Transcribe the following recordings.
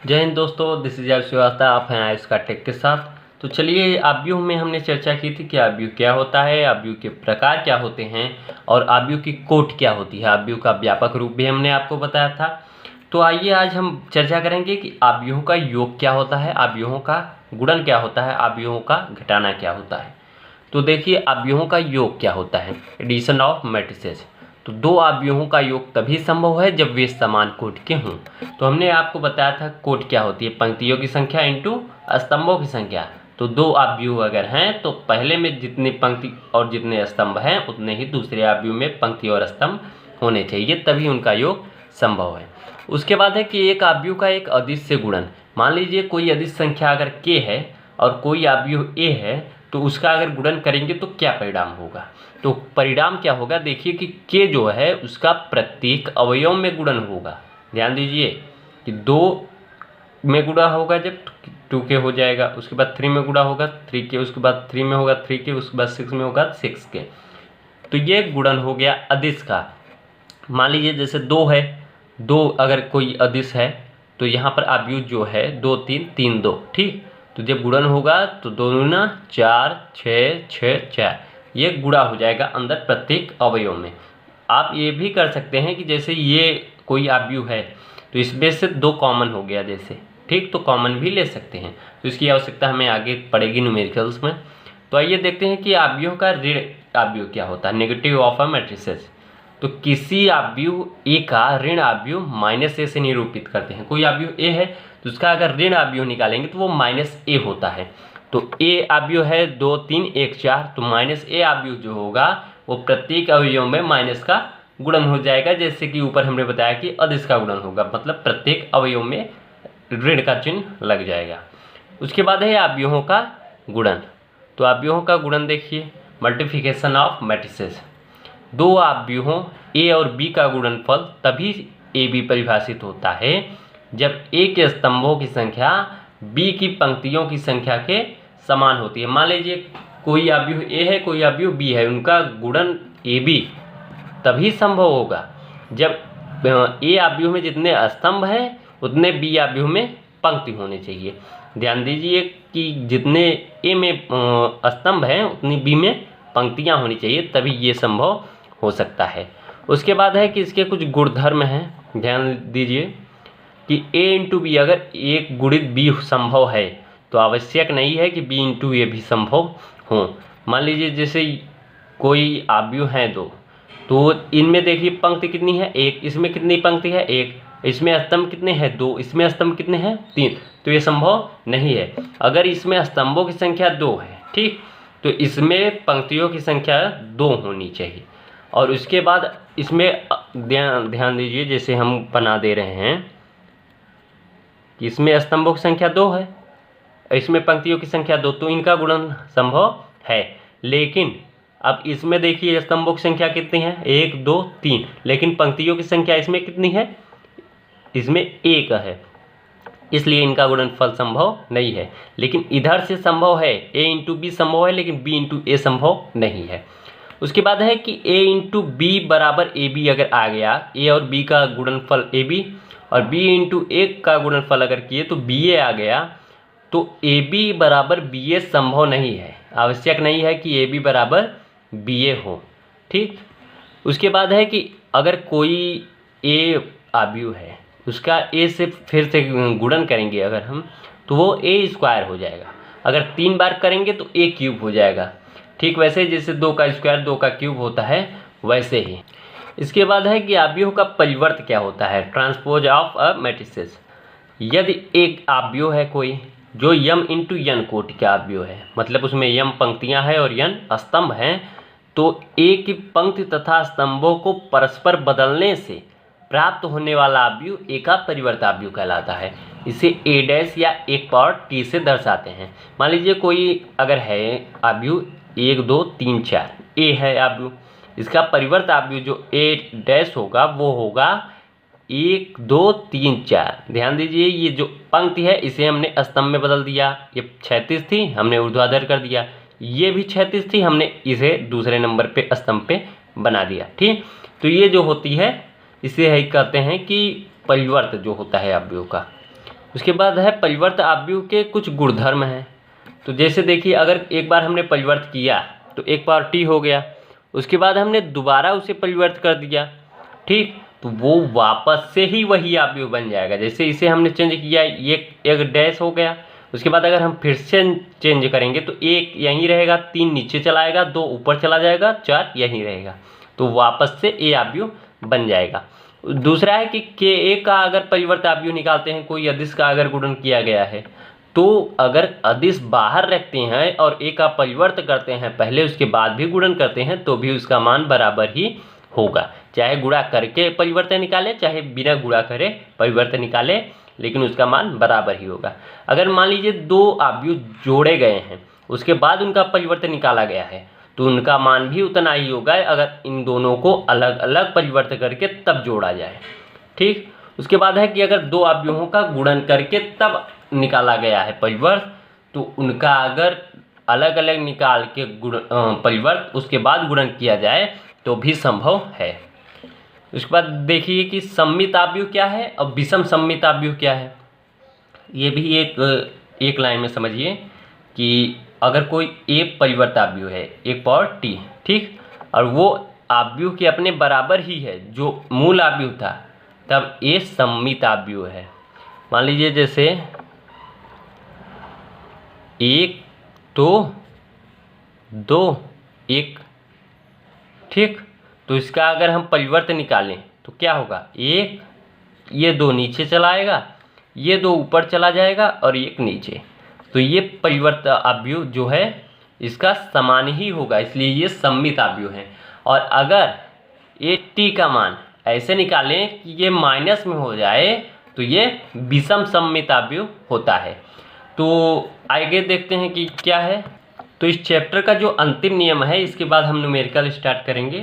जय हिंद दोस्तों, this is Ayush Srivastava. आप हैं आयुष का टेक के साथ। तो चलिए, आव्यूह में हमने चर्चा की थी कि आव्यूह क्या होता है, आव्यूह के प्रकार क्या होते हैं और आव्यूह की कोट क्या होती है। आव्यूह का व्यापक रूप भी हमने आपको बताया था। तो आइए आज हम चर्चा करेंगे कि आव्यूहों का योग क्या होता है, आव्यूहों का गुणन क्या होता है, आव्यूहों का घटाना क्या होता है। तो देखिए, आव्यूहों का योग क्या होता है, एडिशन ऑफ मैट्रिसेस। तो दो आव्यूहों का योग तभी संभव है जब वे समान कोटि के हों। तो हमने आपको बताया था कोटि क्या होती है, पंक्तियों की संख्या इंटू स्तंभों की संख्या। तो दो आव्यूह अगर हैं तो पहले में जितनी पंक्ति और जितने स्तंभ हैं उतने ही दूसरे आव्यूह में पंक्ति और स्तंभ होने चाहिए, तभी उनका योग संभव है। उसके बाद है कि एक आव्यूह का एक अदिश से गुणन। मान लीजिए कोई अदिश संख्या अगर k है और कोई आव्यूह a है, तो उसका अगर गुणन करेंगे तो क्या परिणाम होगा। तो परिणाम क्या होगा, देखिए कि k जो है उसका प्रत्येक अवयव में गुणन होगा। ध्यान दीजिए कि 2 में गुणा होगा जब 2k हो जाएगा, उसके बाद 3 में गुणा होगा 3k, उसके बाद 3 में होगा 3k, उसके बाद 6 में होगा 6k। तो ये गुणन हो गया अदिश का। मान लीजिए जैसे 2 है, 2 अगर कोई अदिश है तो यहाँ पर आव्यूह जो है 2 3 3 2, ठीक। तो जब गुणन होगा तो 2 दूना 4 6 6 4, ये गुणा हो जाएगा अंदर प्रत्येक अवयव में। आप ये भी कर सकते हैं कि जैसे ये कोई आव्यूह है तो इसमें से 2 कॉमन हो गया जैसे, ठीक, तो कॉमन भी ले सकते हैं। तो इसकी आवश्यकता हमें आगे पड़ेगी न्यूमेरिकल्स में। तो आइए देखते हैं कि आव्यूह का ऋण आव्यूह क्या होता है, नेगेटिव ऑफ अ मैट्रिसेस। तो किसी आव्यूह ए का ऋण आव्यूह -a से निरूपित करते हैं। कोई आव्यूह ए है तो उसका अगर ऋण आव्यूह निकालेंगे तो वो -a होता है। तो a आव्यूह है 2 3 1 4, तो -a आव्यूह जो होगा वो प्रत्येक अवयव में माइनस का गुणन हो जाएगा। जैसे कि ऊपर हमने बताया कि अदिश का गुणन होगा, मतलब प्रत्येक अवयव में ऋण का चिन्ह लग जाएगा। उसके बाद है आव्यूहों का गुणन। तो आव्यूहों का गुणन देखिए, मल्टीप्लिकेशन ऑफ मैट्रिसेस। दो आव्यूहों ए और बी का गुणनफल तभी ए बी परिभाषित होता है जब ए के स्तंभों की संख्या बी की पंक्तियों की संख्या के समान होती है। मान लीजिए कोई आव्यूह ए है, कोई आव्यूह बी है, उनका गुणन ए बी तभी संभव होगा जब ए आव्यूह में जितने स्तंभ हैं उतने बी आव्यूह में पंक्ति होने चाहिए। ध्यान दीजिए कि जितने ए में स्तंभ हैं उतनी बी में पंक्तियां होनी चाहिए, तभी ये संभव हो सकता है। उसके बाद है कि इसके कुछ गुणधर्म हैं। ध्यान दीजिए कि a इंटू बी, अगर एक गुणित b संभव है तो आवश्यक नहीं है कि b इंटू ए भी संभव हो। मान लीजिए जैसे कोई आव्यूह हैं 2, तो इनमें देखिए पंक्ति कितनी है, 1, इसमें कितनी पंक्ति है 1, इसमें स्तंभ कितने हैं 2, इसमें स्तंभ कितने हैं 3, तो ये संभव नहीं है। अगर इसमें स्तंभों की संख्या 2 है, ठीक, तो इसमें पंक्तियों की संख्या 2 होनी चाहिए। और उसके बाद इसमें ध्यान दीजिए, जैसे हम बना दे रहे हैं कि इसमें स्तंभों की संख्या 2 है, इसमें पंक्तियों की संख्या 2, तो इनका गुणन संभव है। लेकिन अब इसमें देखिए स्तंभों की संख्या कितनी है 1 2 3, लेकिन पंक्तियों की संख्या इसमें कितनी है, इसमें 1 है, इसलिए इनका गुणनफल संभव नहीं है। लेकिन इधर से संभव है, a इंटू बी संभव है, लेकिन b इंटू ए संभव नहीं है। उसके बाद है कि a इंटू बी बराबर ए बी अगर आ गया, a और b का गुणनफल ए बी, और b इंटू ए का गुणनफल अगर किए तो बी ए आ गया, तो ए बी बराबर बी ए संभव नहीं है। आवश्यक नहीं है कि ए बी बराबर बी ए हो, ठीक। उसके बाद है कि अगर कोई a आव्यूह है, उसका a से फिर से गुणन करेंगे अगर हम, तो वो a स्क्वायर हो जाएगा। अगर 3 बार करेंगे तो a क्यूब हो जाएगा, ठीक। वैसे जैसे 2 का स्क्वायर 2 का क्यूब होता है, वैसे ही। इसके बाद है कि आव्यूह का परिवर्त क्या होता है, ट्रांसपोज ऑफ अ मैट्रिसेस। यदि एक आव्यूह है कोई जो यम इंटू यन कोटि का आव्यूह है, मतलब उसमें यम पंक्तियां हैं और यन स्तंभ हैं, तो ए की पंक्ति तथा स्तंभों को परस्पर बदलने से प्राप्त होने वाला आव्यूह ए का परिवर्त आव्यूह कहलाता है। इसे a डैश या 1 पावर t से दर्शाते हैं। मान लीजिए कोई अगर है आव्यूह 1 2 3 4, a है आव्यूह, इसका परिवर्त आव्यूह जो a डैश होगा वो होगा 1 2 3 4। ध्यान दीजिए ये जो पंक्ति है इसे हमने स्तंभ में बदल दिया, ये क्षैतिज थी हमने ऊर्ध्वाधर कर दिया, ये भी क्षैतिज थी हमने इसे दूसरे नंबर पे स्तंभ पे बना दिया, ठीक। तो ये जो होती है इसे ही कहते हैं कि परिवर्त जो होता है आव्यूह का। उसके बाद है परिवर्त आव्यूह के कुछ गुणधर्म हैं। तो जैसे देखिए, अगर एक बार हमने परिवर्त किया तो एक पावर टी हो गया, उसके बाद हमने दोबारा उसे परिवर्त कर दिया, ठीक, तो वो वापस से ही वही आव्यूह बन जाएगा। जैसे इसे हमने चेंज किया, ये एक डैश हो गया, उसके बाद अगर हम फिर से चेंज करेंगे तो एक यहीं रहेगा, 3 नीचे चला आएगा, 2 ऊपर चला जाएगा, 4 यहीं रहेगा, तो वापस से ए आव्यूह बन जाएगा। दूसरा है कि के ए का अगर परिवर्त आव्यूह निकालते हैं, कोई अदिश का अगर गुणन किया गया है, तो अगर अदिश बाहर रखते हैं और ए का परिवर्त करते हैं पहले, उसके बाद भी गुणन करते हैं, तो भी उसका मान बराबर ही होगा। चाहे गुणा करके परिवर्तन निकाले, चाहे बिना गुणा करे परिवर्तन निकाले, लेकिन उसका मान बराबर ही होगा। अगर मान लीजिए 2 आव्यूह जोड़े गए हैं, उसके बाद उनका परिवर्तन निकाला गया है, तो उनका मान भी उतना ही होगा अगर इन दोनों को अलग अलग परिवर्तन करके तब जोड़ा जाए, ठीक। उसके बाद है कि अगर 2 आव्यूहों का गुणन करके तब निकाला गया है परिवर्त, तो उनका अगर अलग अलग निकाल के परिवर्त उसके बाद गुणन किया जाए तो भी संभव है। उसके बाद देखिए कि सम्मित आव्यूह क्या है और विषम सम्मित आव्यूह क्या है। ये भी एक लाइन में समझिए कि अगर कोई ए परिवर्त आव्यूह है, एक पावर टी, ठीक, और वो आव्यूह के अपने बराबर ही है जो मूल आव्यूह था, तब ए सम्मित आव्यूह है। मान लीजिए जैसे 1 तो 2 1, ठीक, तो इसका अगर हम परिवर्त निकालें तो क्या होगा, 1, ये 2 नीचे चला आएगा, ये 2 ऊपर चला जाएगा और 1 नीचे, तो ये परिवर्त आव्यूह जो है इसका समान ही होगा, इसलिए ये सम्मित आव्यूह है। और अगर ए टी का मान ऐसे निकालें कि ये माइनस में हो जाए, तो ये विषम सम्मित आव्यूह होता है। तो आगे देखते हैं कि क्या है। तो इस चैप्टर का जो अंतिम नियम है, इसके बाद हम न्यूमेरिकल स्टार्ट करेंगे।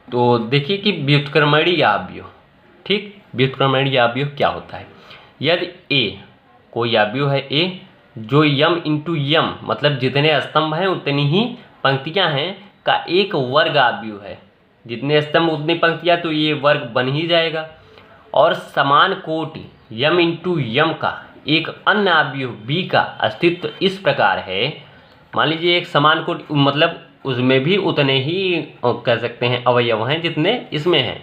तो देखिए कि व्युत्क्रमणीय आव्यूह, ठीक, व्युत्क्रमणीय आव्यूह क्या होता है। यदि ए कोई आव्यूह है ए जो यम इंटू यम, मतलब जितने स्तंभ हैं उतनी ही पंक्तियां हैं, का एक वर्ग आव्यूह है, जितने स्तंभ उतनी पंक्तियां, तो ये वर्ग बन ही जाएगा। और समान कोटि यम इंटू यम का एक अन्य आव्यूह बी का अस्तित्व इस प्रकार है। मान लीजिए एक समान कोटि, मतलब उसमें भी उतने ही कह सकते हैं अवयव हैं जितने इसमें हैं।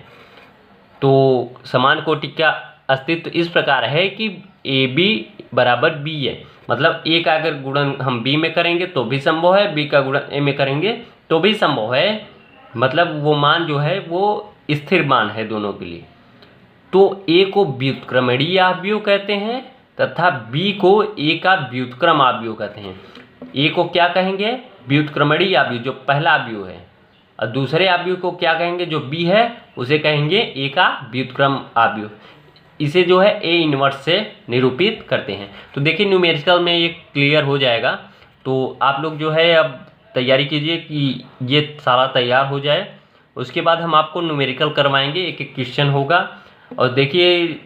तो समान कोटि का अस्तित्व इस प्रकार है कि ए बी बराबर बी है, मतलब ए का अगर गुणन हम बी में करेंगे तो भी संभव है, बी का गुणन ए में करेंगे तो भी संभव है, मतलब वो मान जो है वो स्थिर मान है दोनों के लिए। तो ए को व्युत्क्रमणीय आव्यूह कहते हैं तथा बी को ए का व्युत्क्रम आव्यूह कहते हैं। ए को क्या कहेंगे, व्युत्क्रमणीय आव्यूह जो पहला आव्यूह है, और दूसरे आव्यूह को क्या कहेंगे, जो बी है उसे कहेंगे ए का व्युत्क्रम आव्यूह। इसे जो है ए इनवर्स से निरूपित करते हैं। तो देखिए न्यूमेरिकल में ये क्लियर हो जाएगा। तो आप लोग जो है अब तैयारी कीजिए कि ये सारा तैयार हो जाए, उसके बाद हम आपको न्यूमेरिकल करवाएंगे, एक एक क्वेश्चन होगा। और देखिए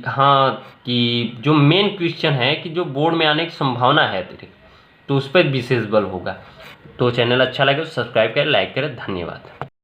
हाँ कि जो मेन क्वेश्चन है कि जो बोर्ड में आने की संभावना है तो उस पर विशेष बल होगा। तो चैनल अच्छा लगे तो सब्सक्राइब करें, लाइक करें, धन्यवाद।